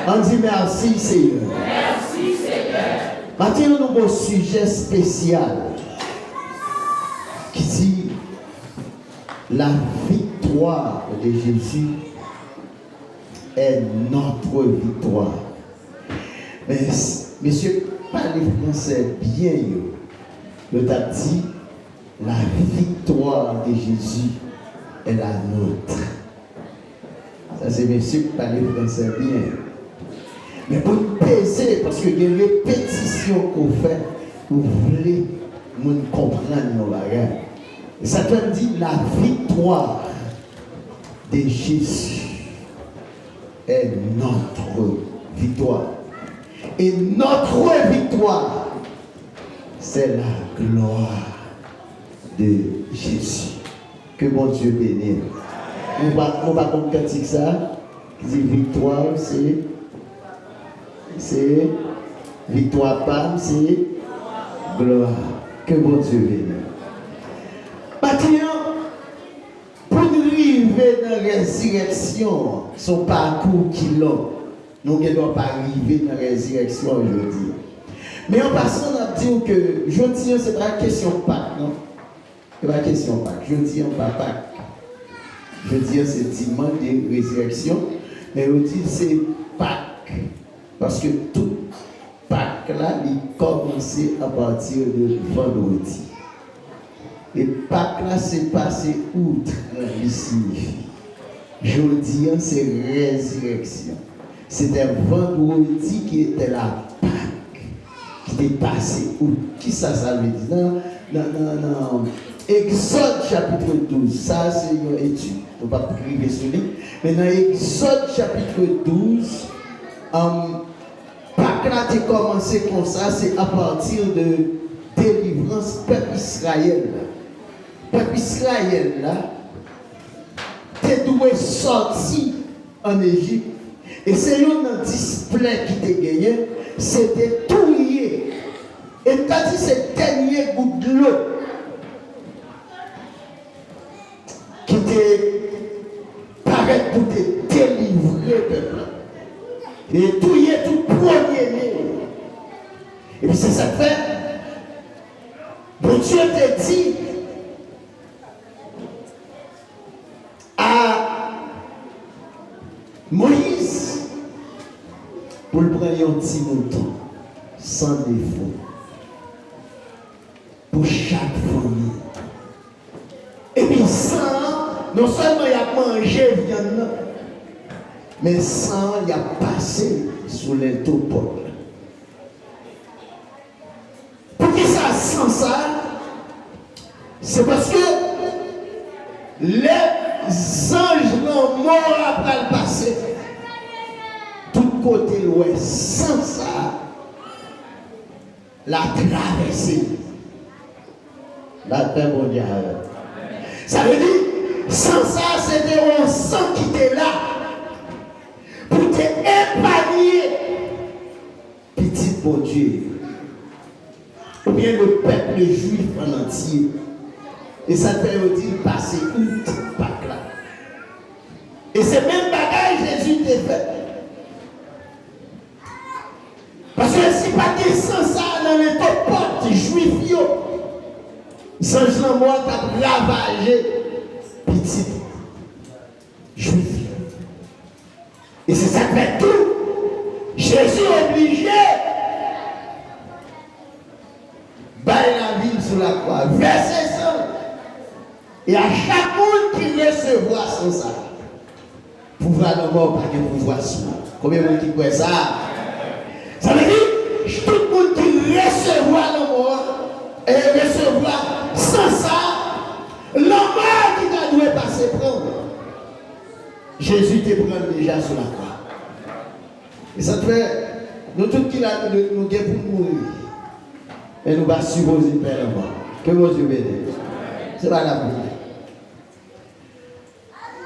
On dit merci Seigneur. Merci Seigneur. Maintenant, nous avons un sujet spécial qui dit la victoire de Jésus est notre victoire. Mais, monsieur, parlez français bien, le t'a dit la victoire de Jésus est la nôtre. Ça, c'est monsieur qui parle français bien. Mais pour peser, parce qu'il y a une répétition qu'on fait, vous voulez nous comprendre nos bagages. Et ça te dit la victoire de Jésus est notre victoire. Et notre victoire, c'est la gloire de Jésus. Que mon Dieu bénisse. On va comme cantique ça, qui dit victoire, c'est victoire, pas, c'est gloire. Que mon Dieu bénisse. Maintenant, pour nous arriver dans la résurrection, son parcours qui l'a, nous ne devons pas arriver dans la résurrection aujourd'hui. Mais en passant, on a dit que jeudi, ce n'est pas une question de Pâques, non? Ce n'est pas une question de Pâques. Jeudi, on ne parle pas Pâques. Jeudi, c'est dimanche de résurrection. Mais on dit c'est Pâques. Parce que tout Pâques là, il commence à partir de vendredi. Et Pâques là, c'est passé outre, il signifie. Jeudi, c'est résurrection. C'était vendredi qui était la Pâques, qui était passé outre. Qui ça veut dire? Non. Exode chapitre 12, ça c'est une étude. On ne va pas priver sur lui. Mais dans Exode chapitre 12, Pâques là, tu commencé comme ça, c'est à partir de délivrance peuple Israël. Peuple Israël là, tu dois sortir en Égypte. Et c'est un display qui t'a gagné, c'était tout lié. Et tu as dit c'est dernier bout de l'eau qui te paraît pour te délivrer peuple. Et tout y est tout premier-né. Et puis c'est ça que fait. Bon Dieu te dit à Moïse pour le prendre un petit mouton sans défaut pour chaque famille. Et puis sans, non seulement il a mangé viande, mais sans il a passé sous l'intopole. Pour qui ça sans ça? C'est parce que les anges n'ont mort après le passé. Tout côté l'ouest, sans ça, la traversée. La paix mondiale. Ça veut dire, sans ça, c'était un sang qui était là pour t'épargner, petit bon Dieu. Ou bien le peuple juif en entier. Et ça fait aussi passer août, Pâques là. Et c'est même bagage Jésus t'a fait. Parce que si pas que sans ça dans les top portes juifs, sans Jean moi t'as ravagé petit juif. Et c'est ça que fait tout. Jésus est obligé bailler la ville sur la croix, verser sang. Et à chaque monde qui recevra son ça, pouvoir de mort, pas de pouvoir sous. Combien de monde qui croit ça? Ça veut dire, tout le monde qui recevra la mort et recevra sans ça, l'homme qui t'a dû passer prendre. Jésus te prend déjà sur la croix. Et ça te fait, nous tous qui nous guérons pour mourir. Et nous va supposer faire la mort. Que vos yeux bénissent. Ce n'est pas la prière.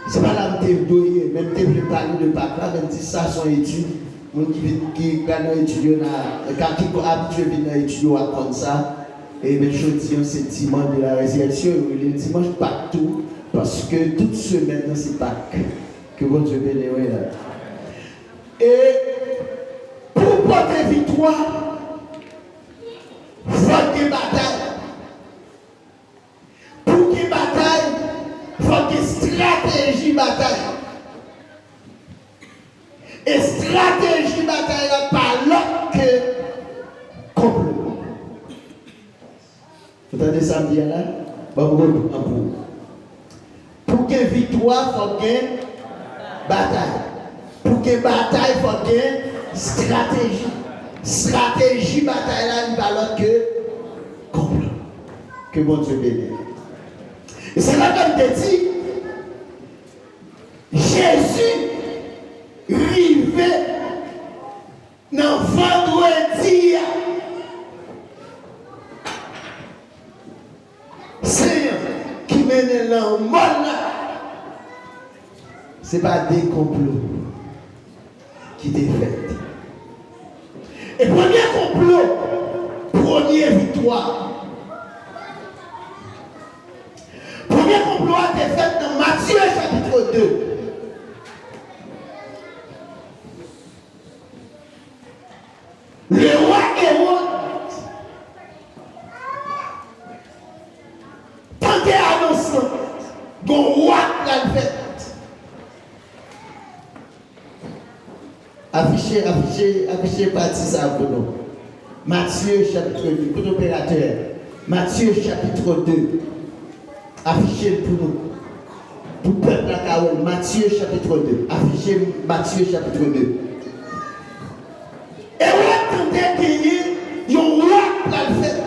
Ce n'est pas la prière. Même si tu parles de papa, même si ça sont études. Les gens qui gagnent étudier, quand ils sont habitués à venir étudier comme ça, et bien je c'est dimanche de la résurrection, le dimanche partout, parce que toute semaine c'est Pâques. Que votre Dieu bénisse. Et porter victoire, il faut qu'il y ait bataille. Pour qu'il y ait bataille, il faut qu'il y ait stratégie bataille. Et stratégie bataille n'est pas l'autre que complot. Vous entendez ça me dire là? Pour qu'il y ait victoire, il faut qu'il y ait bataille. Pour qu'il y ait bataille, il faut qu'il y ait stratégie. Stratégie bataille là, n'est pas l'autre que complot. Que bon Dieu bénisse. Et c'est là comme je te dis, Jésus rivé dans vendredi. Seigneur qui mène dans le monde. Ce n'est pas des complots qui t'est fait. Et premier complot, première victoire. Premier complot a été fait dans Matthieu chapitre 2. Le roi Hérode, tant qu'il annonce, le roi l'a fait. Affichez partie ça pour nous. Matthieu chapitre 2, pour l'opérateur. Matthieu chapitre 2. Affichez pour nous. Pour le peuple à Carole. Matthieu chapitre 2. Affichez Matthieu chapitre 2. Et on attendait qu'il y ait un roi pour le faire.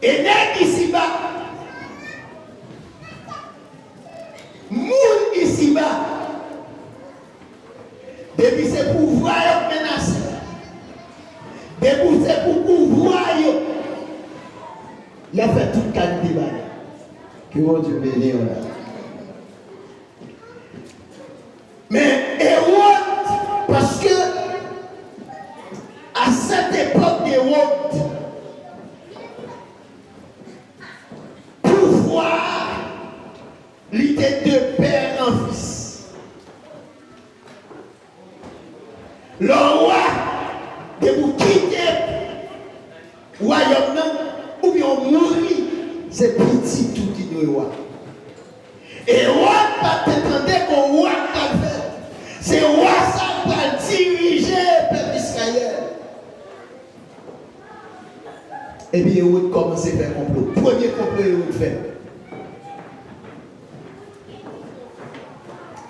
Et n'est ici-bas. Moun ici-bas. Depuis c'est pour voir menacer. Depuis c'est pour pouvoir. Il a fait tout le cas de débat. Que mon Dieu bénisse. Mais Hérode, parce que à cette époque d'Hérode, pouvoir l'idée de père en fils. Le roi, de vous quitter le royaume, ou bien mourir, c'est petit tout qui doit roi. Et roi, pas t'entendre qu'au roi t'a fait. C'est roi ça va diriger le peuple Israël. Et puis Hérode commence à faire complot. Premier complot Hérode fait.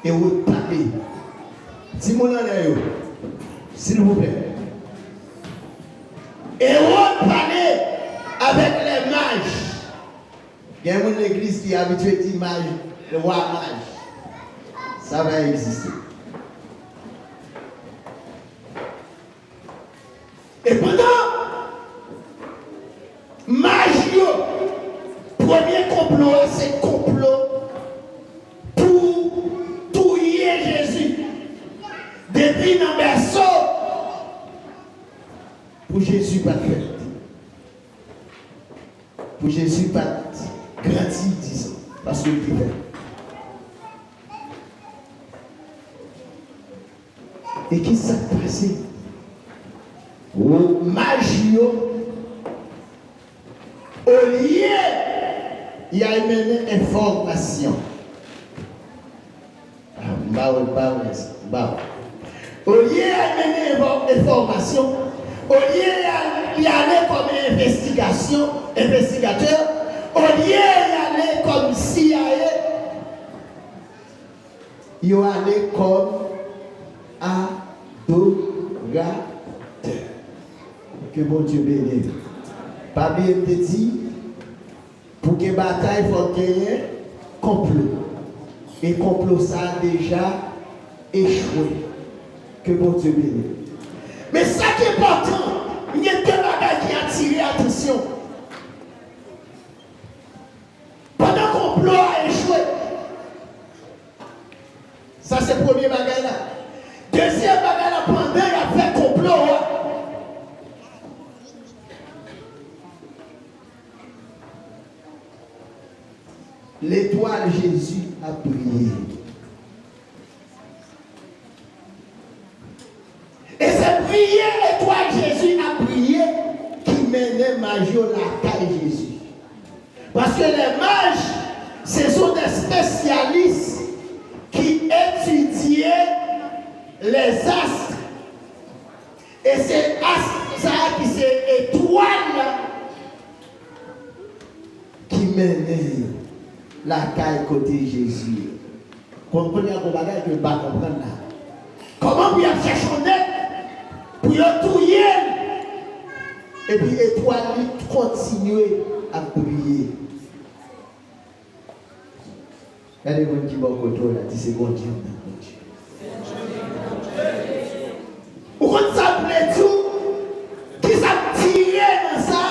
Hérode parle. Si mon en est, s'il vous plaît. Hérode parlait avec les mages. Il y a une église qui est habituée à dire mage, le roi mage. Ça va exister. Et pendant Magio, premier complot, c'est complot pour tuer Jésus. Depuis dans le berceau, pour Jésus pas fait. Pour Jésus pas grandi, disons, parce qu'il est fait. Et qui s'est passé? Magio, au lieu, il a amené information. Au lieu d'amener information, au lieu d'y aller comme investigateur, au lieu d'y aller comme CIA, il va aller comme adorateur. Que bon Dieu bénisse. Pas bien te dit, pour que bataille, il faut gagner complot. Et complot, ça a déjà échoué. Que bon Dieu bénisse. Mais ça qui est important, il y a deux bagages qui attirent l'attention. Pendant que le complot a échoué, ça c'est le premier bagage là. Deuxième bagage là, pendant qu'il a fait complot, l'étoile Jésus a brillé. mages la caille Jésus. Parce que les mages, ce sont des spécialistes qui étudiaient les astres. Et c'est astre ça qui c'est étoile qui mène la caille côté Jésus. Comprenez un bagage que je ne pas comprendre là. Comment vous avez cherché pour y touiller et puis étoile continuer à briller. Il y a des gens qui vont au là, 10 secondes, Dieu. Pourquoi ça plaît tout? Qui ça tiré dans ça?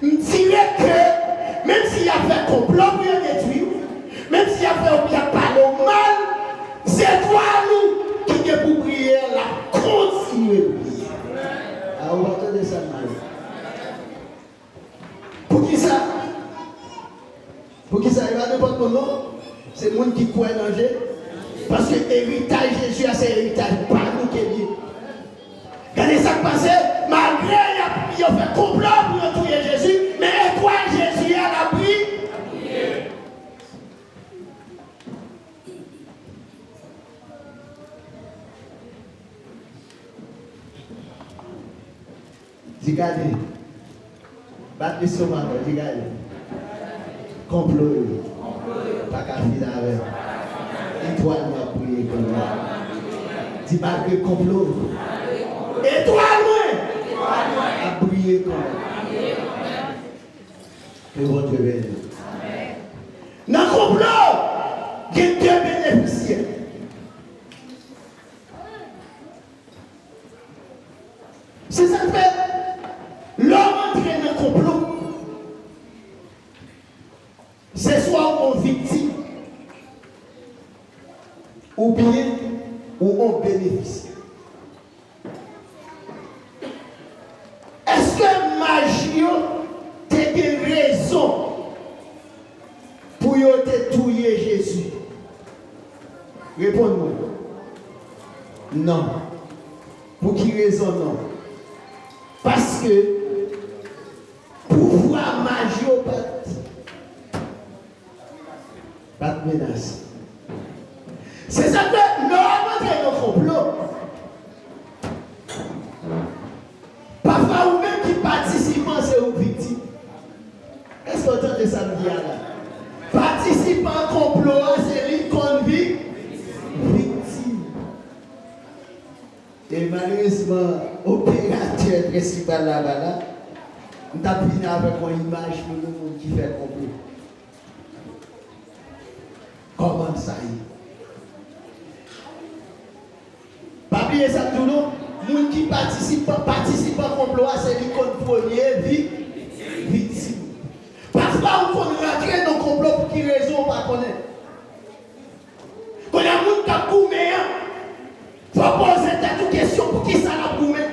Me tirer que même s'il y a fait complot pour le détruire, même s'il y a fait bien parler au mal, c'est toi nous qui est pour prier la continuer de prier. Alors on va entendre ça. Pour qui ça? Pour qui ça? Il va n'importe comment. C'est le monde qui croit en danger. Parce que l'héritage Jésus, c'est l'héritage par nous qui est lié. Regardez ça qui passe, malgré qu'il a fait complot pour tuer Jésus, mais étoile Jésus à l'abri. Regardez, battre le sommet, regardez. Complot, pas qu'à finir avec. Étoile m'a prié comme ça. Dis malgré complot. Étoile a brillé comme ça. Que bon Dieu bénisse. Dans le complot, il y a deux bénéficiaires. C'est ça que fait. L'homme entré dans le complot. C'est soit on victime, ou bien ou on bénéficie. Est-ce que Magio a des raisons pour te tuer Jésus? Réponds-moi. Non. Pour qui raison non? Parce que pouvoir Magio pas de menace. C'est ça que nous avons dans le complot. Parfois, ou même qui participent, c'est une victime. Est-ce que vous entendez ça me dire là? Participant au complot, c'est une convict victime. Et malheureusement, opérateur principal là-bas, nous avons fini avec une image pour nous qui fait complot. Comment ça y est? Pas oublier ça tout le monde qui participe au complot, c'est lui qui premier victime. Parfois, on peut rentrer dans le complot pour qui raison on ne pas connaître. Quand il y a des gens qui ont boumé, il faut poser toute question pour qui ça l'a boumé.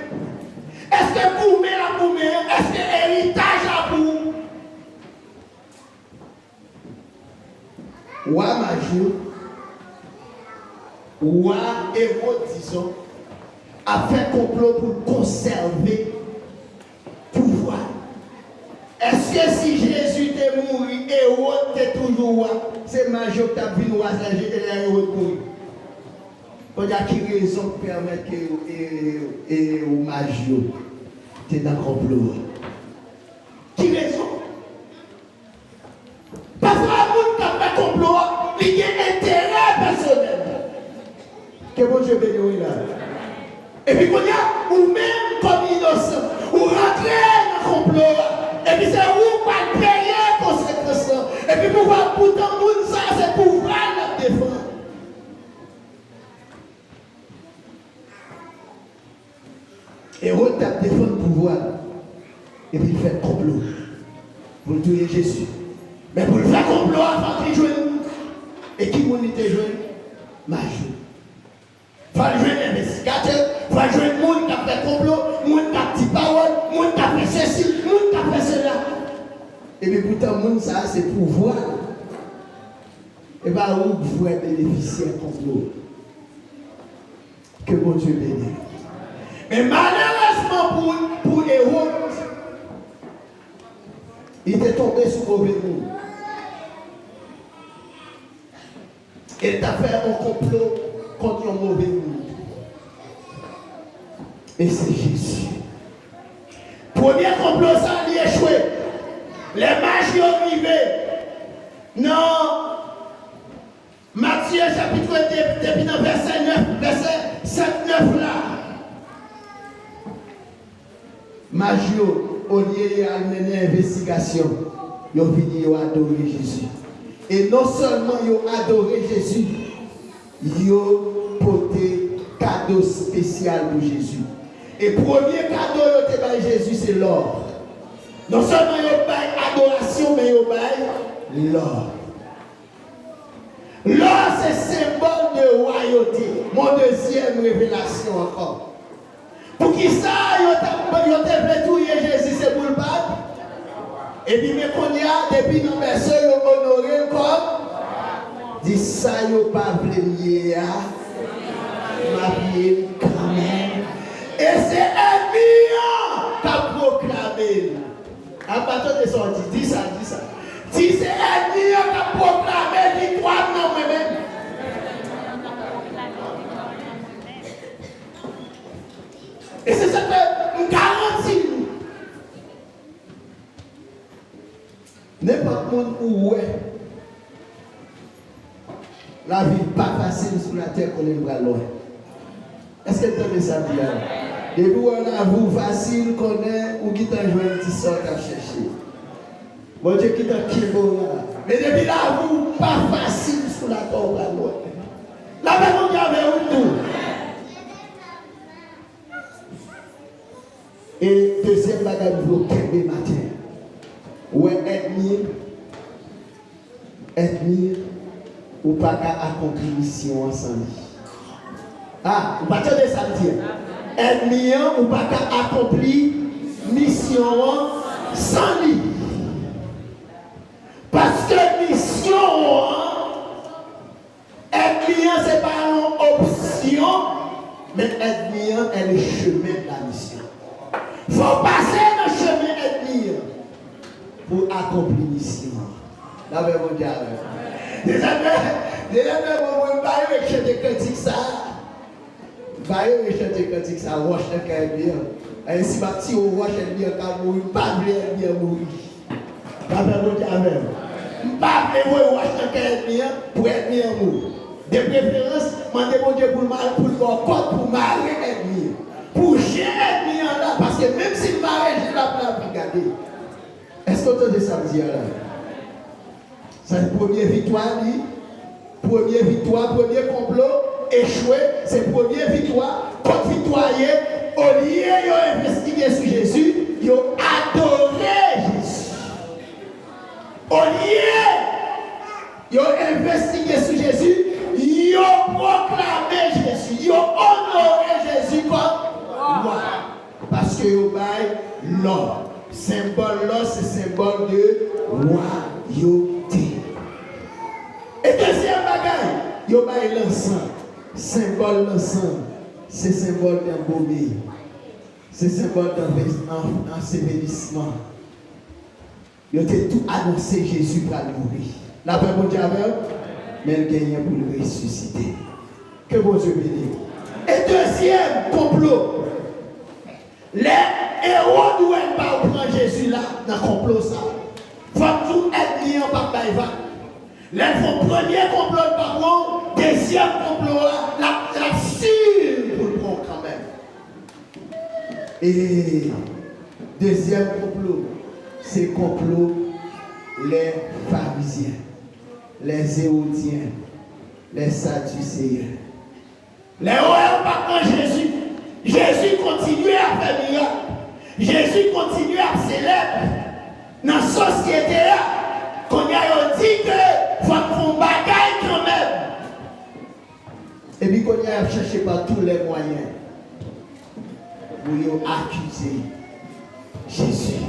Est-ce que boumé l'a boumé? Est-ce que héritage l'a boumé? Ou à Majou, ou à Hérode, disons, a fait complot pour conserver le pouvoir. Est-ce que si Jésus est mort, Hérode est toujours roi? C'est Majou qui a vu nous et Hérode mourir. Quand il y a qui raison pour permettre que Majou est dans le complot? Qui raison? Parfois, le monde qui fait complot, il y a intérêt personnel. Que bon Dieu bénisse là. Et puis, quand il y a, ou même comme innocent, ou rentrer dans le complot, et puis c'est où pas payer conséquence. Et puis, pour voir pour tout le monde, ça, c'est pour voir la défense. Et on tape défendre le pouvoir. Et puis, il fait complot. Pour tuer Jésus. Mais pour le faire complot, avant qu'il joue, et qui m'ont été joué? Majou. Il faut jouer l'investigateur, il faut jouer le monde qui a fait complot, le monde qui a dit parole, le monde qui a fait ceci, le monde qui a fait cela. Et puis pourtant, le monde, ça, c'est pouvoir. Et bien, où vous pouvez bénéficier du complot? Que bon Dieu bénisse. Mais malheureusement pour Hérode, Il était tombé sur mauvais monde. Il t'a fait un complot contre un mauvais monde. Et c'est Jésus. Premier complot, ça a échoué. Les mages ont arrivé. Non. Matthieu chapitre 2, depuis dans verset 9, verset 7, 9 là. Magio, au lieu de mener investigation, ils ont fini de adorer Jésus. Et non seulement ils ont adoré Jésus, ils ont porté cadeau spécial pour Jésus. Et le premier cadeau qu'ils ont fait Jésus, c'est l'or. Non seulement ils ont fait adoration, mais ils ont fait l'or. L'or, c'est symbole de royauté. Mon deuxième révélation encore. Pour qui ça, ils ont fait tout Jésus, c'est pour le pape. Et puis, mais qu'on y a, depuis nos personnes, ils ont honoré comme. Dit ça, ils n'ont pas voulu ma vie quand même. Et c'est un million qui a proclamé. À partir de sortie, dis ça, dis ça. Dis c'est un million qui a proclamé victoire dans moi-même. Et c'est ça que nous garantit. N'importe monde où est, la vie n'est pas facile sur la terre qu'on est loin. Est-ce que tu as ça dit là? Depuis où la vie facile qu'on est, ou qui t'a joué un petit sort à chercher. Bon Dieu qui t'a kibo là. Mais depuis la vie pas facile sur la terre qu'on est loin. La même on y avait où tout. Et deuxième bagage pour le matin. Ouais, ethnie, ou pas qu'à accomplir mission ensemble. Ah, ou pas que ça dire. Ethnie, ou pas qu'à accomplir mission sans lui. Parce que mission, ethnie, ce n'est pas une option, mais ethnie est le chemin de la mission. Il faut passer dans le chemin ethnie pour accomplir la mission. Là, vous dire. Des amis, vous ne chanter cantique ça. Vous ne chanter cantique ça, roche le cœur bien. Et si bâti au roche le bien, quand vous ne pas bien mourir. Là, vous dire même. Pas vous roche le cœur bien pour être bien mourir. De préférence, demandez mon Dieu pour le code pour marier ethnie. Pour gérer ethnie là, parce que même si le mariage est là pour regarder. Est-ce que vous entendez ça dire là? C'est la première victoire, première victoire, premier complot, échoué, c'est la première victoire. Contre victorier, au lieu d'investiguer sur Jésus, ils ont adoré Jésus. Au lieu d'investiguer sur Jésus, ils ont proclamé Jésus, ils ont honoré Jésus comme roi. Parce que ils ont baillé l'or. Symbole là, c'est symbole de royauté. Et deuxième bagage, il y a l'encens. Symbole l'encens, c'est symbole d'embaumé. C'est symbole d'ensevelissement. Il a tout annoncé Jésus pour mourir. La paix pour Dieu, mais il gagne pour le ressusciter. Que bon Dieu bénisse. Et deuxième complot. Les héros doivent pas prendre Jésus là dans le complot ça. Il faut tout être lié en papa et va. Les premier complot par contre, deuxième complot là, la sûre pour le prendre quand même. Et deuxième complot, c'est complot les pharisiens, les hérodiens, les sadducéens. Les héros pas prendre Jésus. Jésus continue à faire miracle. Jésus continue à célébrer. Dans la société là, qu'on a dit que faut qu'on bagaille quand même. Et puis qu'on a cherché par tous les moyens pour accuser Jésus.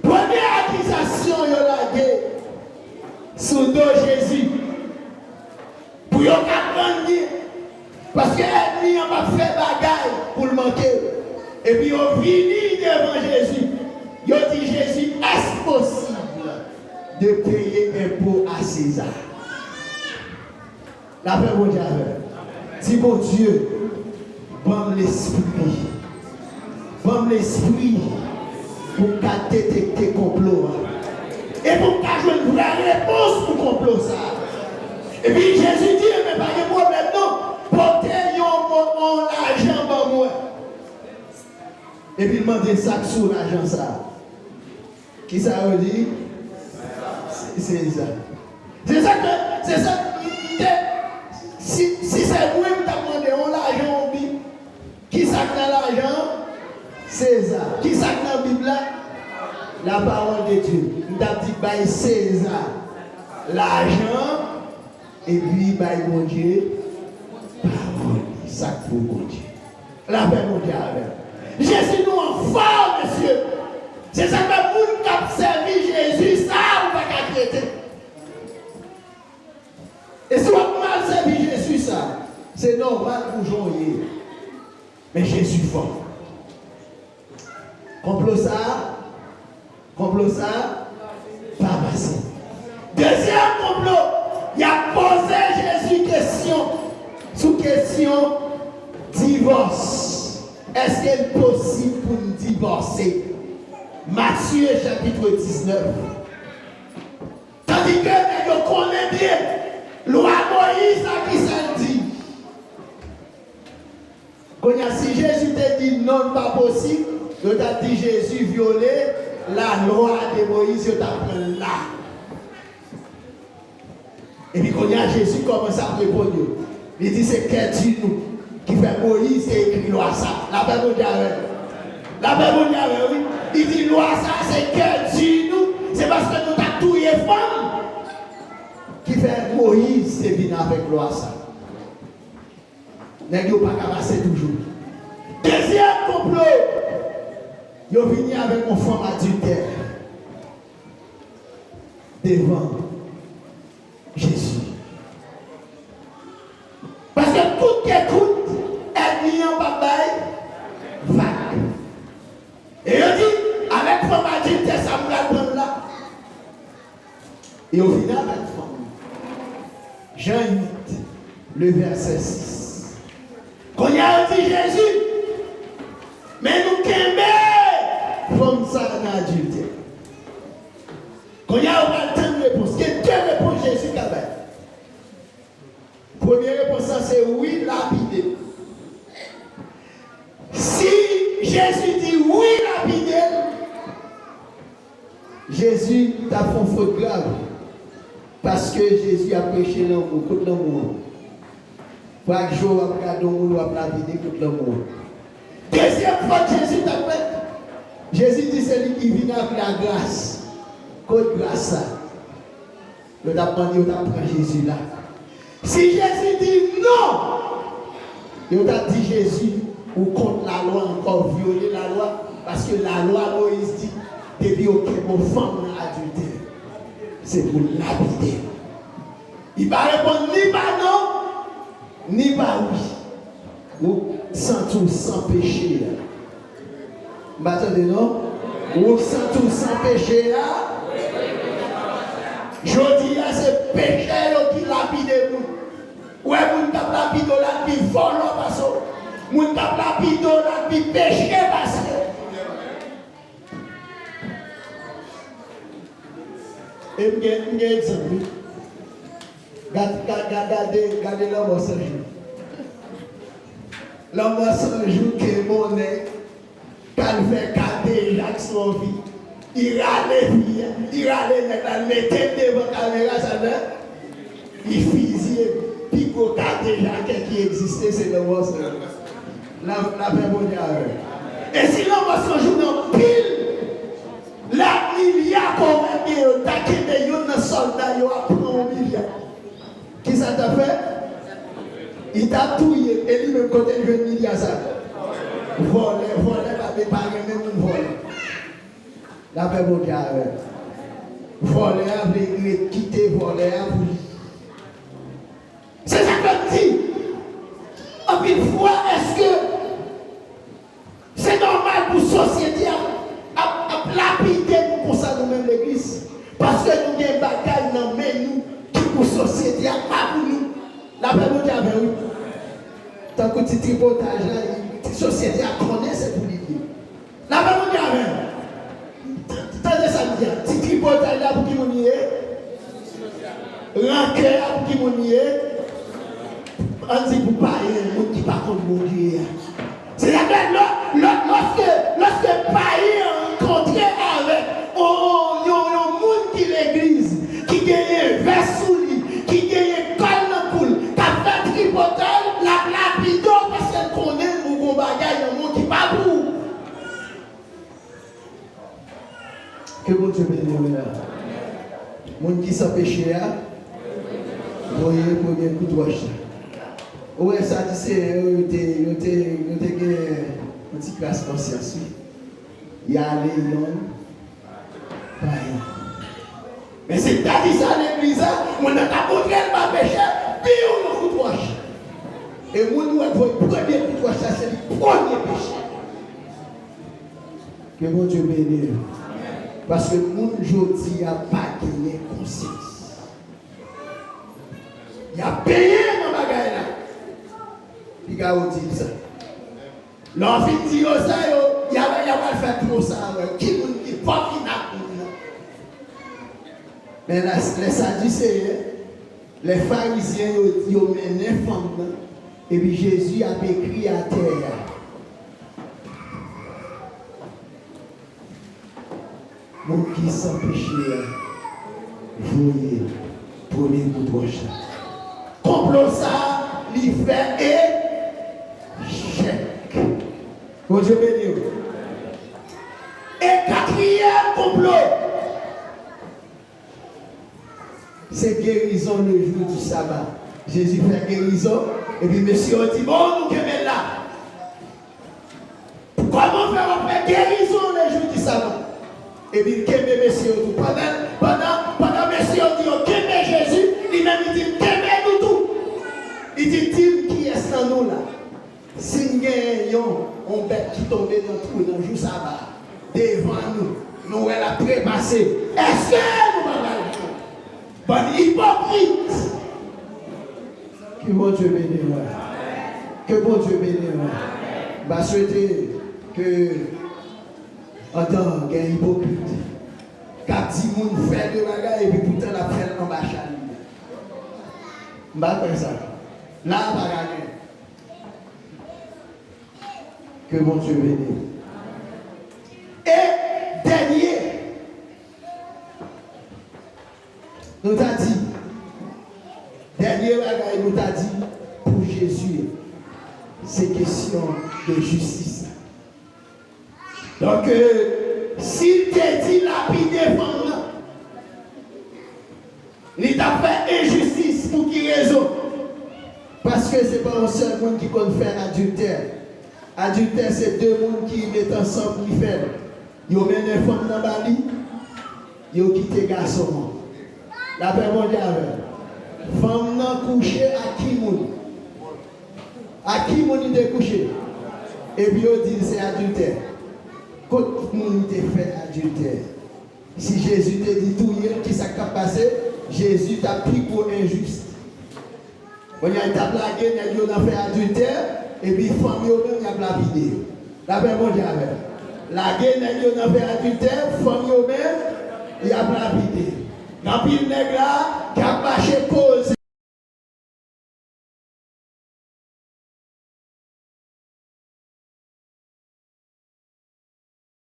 Première accusation, il a lagé sous dos Jésus. Pour y apprendre. Parce que l'ennemi n'a pas fait bagaille pour le manquer. Et puis, ils ont fini devant Jésus. Ils ont dit Jésus, est-ce possible de payer impôt à César? La paix, mon Dieu. Si mon Dieu, bon l'esprit pour détecter complot. Et pour jouer une vraie réponse pour complot ça. Et puis Jésus dit, mais pas de problème, non. Portez mon argent pour moi. Et puis il demande ça sur l'argent ça. Qui ça veut dire? C'est ça. C'est ça que. Si c'est moi qui t'a demandé l'argent, qui ça dans l'argent? César. Qui ça dans la Bible là? La parole de Dieu. Il t'a dit by César l'argent et puis by mon Dieu parole. Ça pour mon Dieu. La paix mon Dieu avec. Jésus nous en fort, monsieur. C'est ça que vous qui avez servi Jésus, ça ou pas qu'à traiter. Et si vous avez mal servi Jésus, ça, c'est normal pour jouer. Mais Jésus fort. Complot ça, pas passé. Deuxième complot, il a posé Jésus sous question divorce. Est-ce qu'il est possible pour nous divorcer? Matthieu chapitre 19. Tandis que nous connaissons bien, loi Moïse a qui s'en dit. Si Jésus t'a dit non, pas possible, il t'a dit Jésus violé la loi de Moïse, il t'a pris là. Et puis quand Jésus commence à répondre, il dit c'est qu'est-ce nous qui fait Moïse et écrit loi ça. La Bible mondiale. La Bible mondiale, oui. Il dit loi ça, c'est qu'est-ce nous. C'est parce que nous avons tout les femmes qui fait Moïse et venu avec loi ça. N'est-ce pas qu'à passer toujours. Deuxième complot. Ils sont venus avec une femme adultère devant Jésus. Parce que tout qui écoute est mis en bataille vague. Et ils dit, avec femme adultère, ça me va prendre là. Et au final, avec femme. Jean 8, le verset 6. Quand il a dit Jésus, mais nous qu'aimons comme ça dans l'adultère. Quand il y a une réponse, il y a deux réponses Jésus qui a fait. Première réponse, c'est oui, lapidé. Si Jésus dit oui, lapidé, Jésus t'a fait une faute grave. Parce que Jésus a prêché l'amour, contre l'amour. Chaque jour, on va regarder l'amour, on va lapider contre l'amour. Deuxième fois que Jésus t'a fait, Jésus dit c'est lui qui vient avec la grâce. Côte grâce ça. Le t'a demandé, on t'a pris Jésus là. Si Jésus dit non, il t'a dit Jésus ou contre la loi, encore violer la loi, parce que la loi Moïse dit, depuis aucune femme adultère, c'est pour l'habiter. Il va répondre ni pas non, ni pas oui. Ou sans tout, sans péché. M'attendez non? Ou sans tout, sans péché là. Je dis à ce péché qui lapide vous. Ouais, vous n'avez pas lapide là, puis vol parce que vous n'avez pas lapide là, puis péché parce que. Et un exemple. Regardez l'homme sans jour. L'homme sans jour qui est monnaie, quand il fait garder Jacques son vie, il râle, il mettait devant la caméra, ça va. Il fusille, puis pour garder Jacques qui existait, c'est l'homme sans jour. La paix mondiale. Et si l'homme sans jour dans pile, là, il y a quand même des soldats, il y a un milliard. Qui ça t'a fait? Il t'a touillé, et lui-même, quand il veut milliard, ça. Voler, pas préparer, même un vol. La paix mondiale. Voler, quitter, voler, c'est ça que dit. En une fois, est-ce que c'est normal pour la société à lapider pour ça nous-mêmes les société n'est pas pour nous. La paix de Dieu avec nous. Tant que tu tripotage, la société a connaît, c'est pour lui. La paix de Dieu avec nous. Tant que ça me dit, tu tripotage là pour qui m'on y est. Rancœur pour qui m'on y est. On dit pour parler, on dit pas contre mon Dieu. C'est-à-dire, lorsque païen rencontré avec un monde qui l'église, qui gagne vers sous lui, qui gagne col dans poule, qui a fait tripotage, la lapidon parce qu'elle connaît mon gros bagage dans le monde qui pas pour. Que bon Dieu bénisse là. Monde qui s'empêche là, voyez pour bien coup de roche. Ouais, ça dit c'est un petit classe conscience. Il y a les noms. Mais c'est ta dit ça l'église, on a montré le pas péché, puis on a coup de roche. Et moi, nous avons le premier coup de roche, ça c'est le premier péché. Que mon Dieu bénisse. Parce que mon aujourd'hui n'a pas gagné conscience. Il a payé dans le bagage là. Il a dit ça. L'enfant dit ça, il y a pas fait trop ça. Qui ne pas qui n'a pas. Mais les Sadducéens, les pharisiens, ils ont mené les femmes. Et puis Jésus a écrit à terre. Mon qui s'empêchait, voyez, premier coup de roche. Complot ça, il fait échec. Bon Dieu béni. Et quatrième complot, c'est guérison le jour du sabbat. Jésus fait guérison, et puis monsieur a dit, bon, nous qui sommes là. Comment faire guérison le jour du sabbat? Et puis, qu'est-ce monsieur tout? Pendant monsieur dit, qu'est-ce Jésus? Il même dit, qu'est-ce nous tout? Il dit, qui est dans nous là? Si nous gagnons, on bête qui tombe dans le trou dans le jour sabbat, devant nous, nous elle a trépassé. Est-ce que nous allons? Bon hypocrite! Que bon Dieu bénisse. Que bon Dieu bénisse. Je vais souhaiter que, en tant qu'hypocrite, quand il fait de bagages et puis pourtant la fait en bas chaline. Je vais faire ça. Là, je vais gagner. Que bon Dieu bénisse. Et dernier, nous t'a dit, dernier bagage nous t'a dit, pour Jésus, c'est question de justice. Donc, s'il te dit lapider femme, il t'a fait injustice pour qui raison? Parce que ce n'est pas un seul monde qui peut faire adultère. Adultère, c'est deux mondes qui mettent ensemble, qui font. Ils ont mis une femme dans la vie, ils ont quitté le garçon. La paix mondiale. Femme n'a couché à qui monde? À qui monde il est couché? Et puis ils disent c'est adultère. Quand le monde te fait adultère. Si Jésus te dit tout, qui s'est passé, Jésus t'a pris pour injuste. On a blagué, on a fait adultère, et puis famille même a lapidé. La paix mondiale. La guerre, on a fait adultère, famille même, il a lapidé. Quand il nègre là, qui a marché cause,